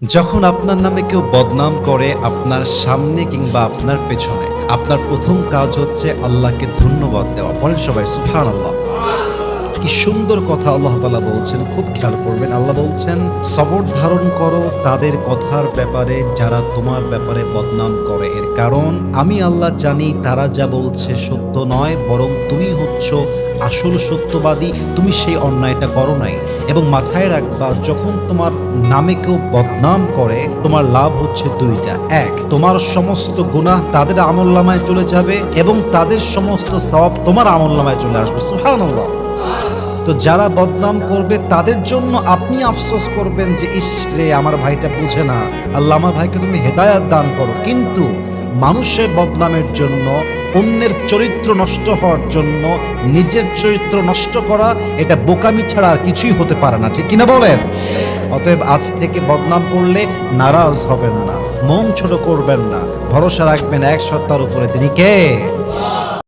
যখন আপনার নামে কেউ বদনাম করে আপনার সামনে কিংবা আপনার পেছনে, আপনার প্রথম কাজ হচ্ছে আল্লাহকে ধন্যবাদ দেওয়া। বলেন সবাই সুবহানাল্লাহ। কি সুন্দর কথা আল্লাহ তাআলা বলছেন, খুব খেয়াল করবেন। আল্লাহ বলছেন, সবর ধারণ করো তাদের কথার ব্যাপারে যারা তোমার ব্যাপারে বদনাম করে। এর কারণ আমি আল্লাহ জানি তারা যা বলছে সত্য নয়, বরং তুমি হচ্ছ আসল সত্যবাদী। তুমি সেই অন্যায়টা করো নাই। এবং মাথায় রাখবা, যখন তোমার নামে কেউ বদনাম করে তোমার লাভ হচ্ছে দুইটা। এক, তোমার সমস্ত গুনাহ তাদের আমলনামায় চলে যাবে এবং তাদের সমস্ত সওয়াব তোমার আমলনামায় চলে আসবে। সুবহানাল্লাহ। তো যারা বদনাম করবে তাদের জন্য আপনি আফসোস করবেন যে ইস রে, আমার ভাইটা বুঝে না, আল্লাহ আমার ভাইকে তুমি হেদায়াত দান করো। কিন্তু মানুষের বদনামের জন্য, অন্যের চরিত্র নষ্ট হওয়ার জন্য নিজের চরিত্র নষ্ট করা, এটা বোকামি ছাড়া আর কিছুই হতে পারে না, ঠিক কিনা বলেন? অতএব আজ থেকে বদনাম করলে নারাজ হবেন না, মন ছোট করবেন না, ভরসা রাখবেন এক সত্তার উপরে, তিনি কে?